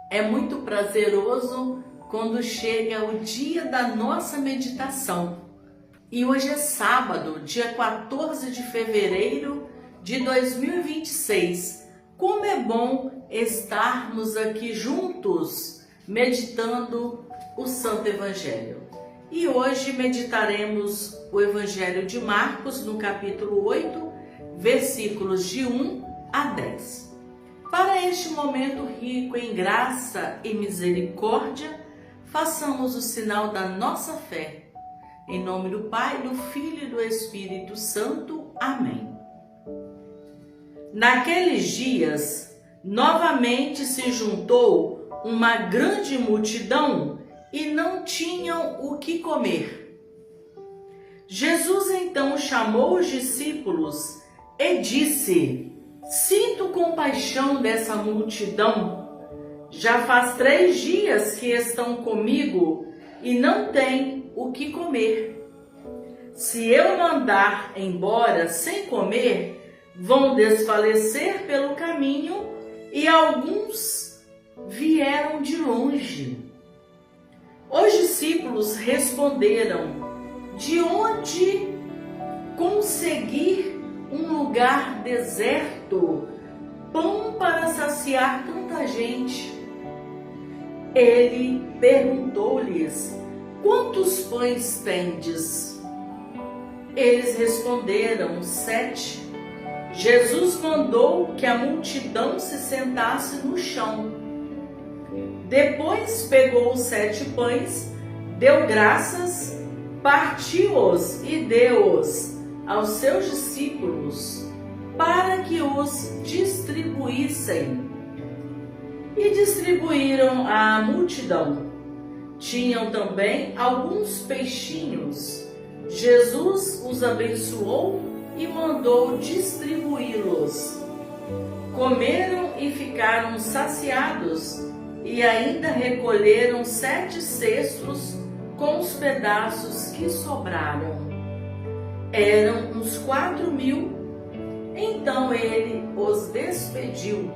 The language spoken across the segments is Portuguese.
É muito prazeroso quando chega o dia da nossa meditação. E hoje é sábado, dia 14 de fevereiro de 2026. Como é bom estarmos aqui juntos, meditando o Santo Evangelho. E hoje meditaremos o Evangelho de Marcos, no capítulo 8, versículos de 1 a 10. Para este momento rico em graça e misericórdia, façamos o sinal da nossa fé. Em nome do Pai, do Filho e do Espírito Santo. Amém. Naqueles dias, novamente se juntou uma grande multidão e não tinham o que comer. Jesus então chamou os discípulos e disse: Sinto compaixão dessa multidão. Já faz 3 dias que estão comigo e não têm o que comer. Se eu mandar embora sem comer, vão desfalecer pelo caminho, e alguns vieram de longe. Os discípulos responderam: De onde conseguir um lugar deserto, pão para saciar tanta gente? Ele perguntou-lhes: Quantos pães tendes? Eles responderam: 7. Jesus mandou que a multidão se sentasse no chão. Depois pegou os 7 pães, deu graças, partiu-os e deu-os aos seus discípulos para que os distribuíssem. E distribuíram à multidão. Tinham também alguns peixinhos. Jesus os abençoou e mandou distribuí-los. Comeram e ficaram saciados, e ainda recolheram 7 cestos com os pedaços que sobraram. Eram uns 4.000. Então ele os despediu.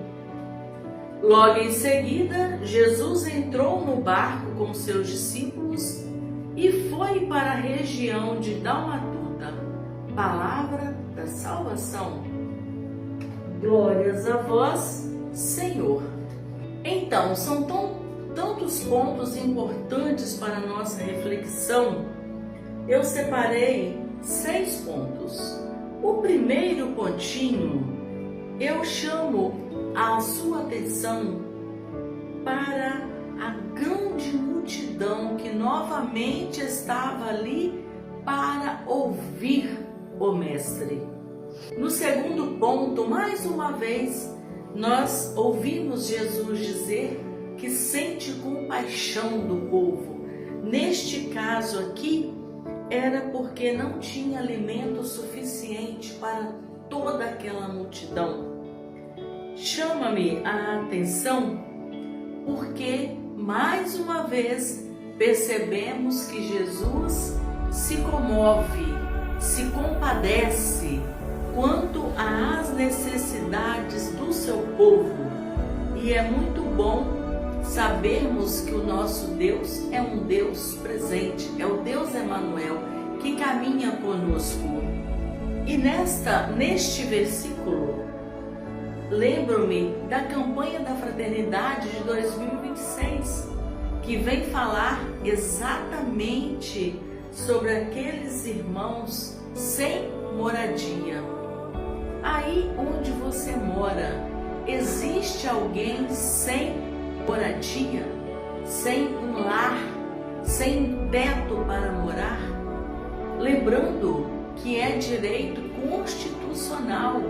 Logo em seguida, Jesus entrou no barco com seus discípulos e foi para a região de Dalmanuta. Palavra da salvação. Glórias a vós, Senhor. Então, são tantos pontos importantes para a nossa reflexão. Eu separei 6 pontos. O primeiro pontinho, eu chamo a sua atenção para a grande multidão que novamente estava ali para ouvir o Mestre. No segundo ponto, mais uma vez, nós ouvimos Jesus dizer que sente compaixão do povo. Neste caso aqui, era porque não tinha alimento suficiente para toda aquela multidão. Chama-me a atenção porque, mais uma vez, percebemos que Jesus se comove, se compadece quanto às necessidades do seu povo. E é muito bom sabermos que o nosso Deus é um Deus presente, é o Deus Emanuel, que caminha conosco. E neste versículo, lembro-me da campanha da Fraternidade de 2026, que vem falar exatamente sobre aqueles irmãos sem moradia. Aí onde você mora, existe alguém sem moradia, sem um lar, sem teto para morar? Lembrando que é direito constitucional.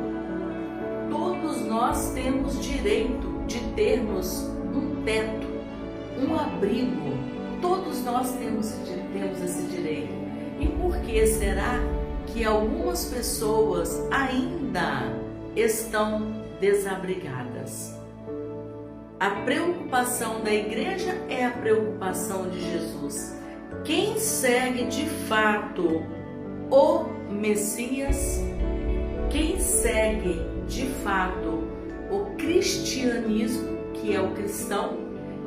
Todos nós temos direito de termos um teto, um abrigo. Todos nós temos esse direito. E por que será que algumas pessoas ainda estão desabrigadas? A preocupação da igreja é a preocupação de Jesus. Quem segue de fato o Messias, quem segue de fato o cristianismo, que é o cristão,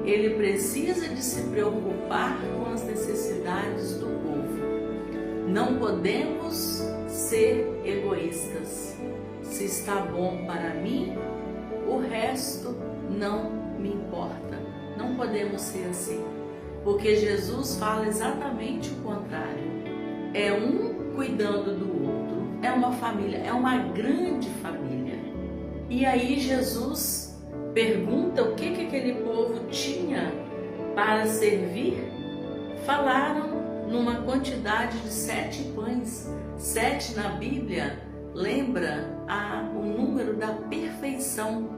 ele precisa de se preocupar com as necessidades do povo. Não podemos ser egoístas. Se está bom para mim, o resto não me importa. Não podemos ser assim, porque Jesus fala exatamente o contrário. É um cuidando do outro, é uma família, é uma grande família. E aí Jesus pergunta o que aquele povo tinha para servir. Falaram numa quantidade de 7 pães. 7 na Bíblia lembra o número da perfeição.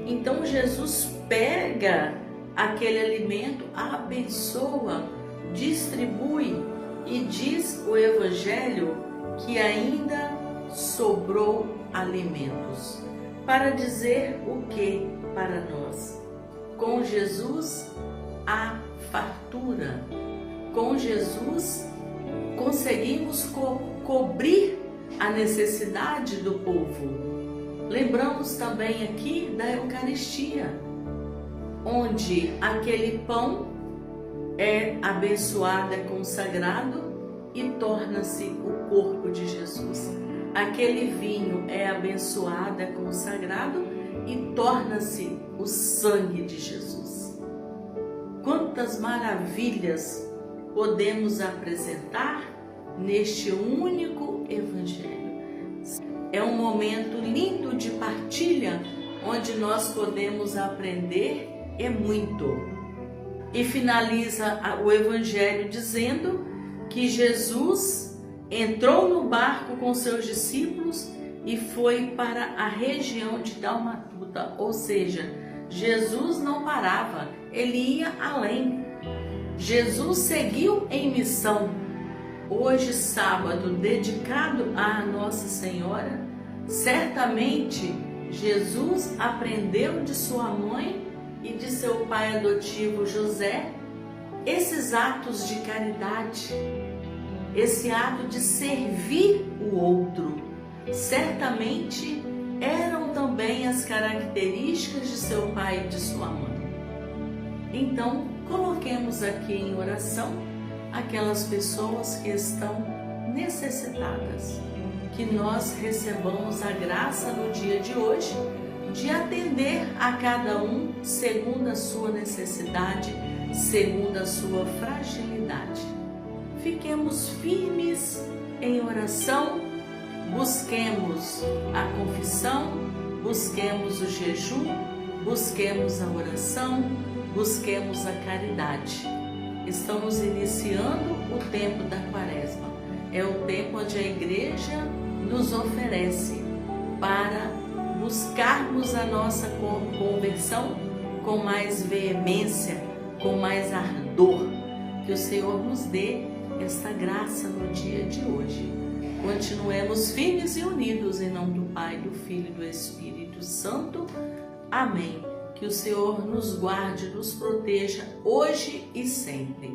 Então Jesus pega aquele alimento, abençoa, distribui e diz o Evangelho que ainda sobrou alimentos. Para dizer o que para nós? Com Jesus há fartura. Com Jesus conseguimos cobrir a necessidade do povo. Lembramos também aqui da Eucaristia, onde aquele pão é abençoado, é consagrado e torna-se o corpo de Jesus. Aquele vinho é abençoado, é consagrado e torna-se o sangue de Jesus. Quantas maravilhas podemos apresentar neste único Evangelho. É um momento lindo de partilha, onde nós podemos aprender muito. E finaliza o Evangelho dizendo que Jesus entrou no barco com seus discípulos e foi para a região de Dalmanuta, ou seja, Jesus não parava, ele ia além. Jesus seguiu em missão. Hoje, sábado, dedicado à Nossa Senhora, certamente Jesus aprendeu de sua mãe e de seu pai adotivo José esses atos de caridade, esse ato de servir o outro. Certamente eram também as características de seu pai e de sua mãe. Então, coloquemos aqui em oração aquelas pessoas que estão necessitadas, que nós recebamos a graça no dia de hoje de atender a cada um segundo a sua necessidade, segundo a sua fragilidade. Fiquemos firmes em oração, busquemos a confissão, busquemos o jejum, busquemos a oração, busquemos a caridade. Estamos iniciando o tempo da Quaresma. É o tempo onde a Igreja nos oferece para buscarmos a nossa conversão com mais veemência, com mais ardor. Que o Senhor nos dê esta graça no dia de hoje. Continuemos firmes e unidos em nome do Pai, do Filho e do Espírito Santo. Amém. Que o Senhor nos guarde, nos proteja hoje e sempre.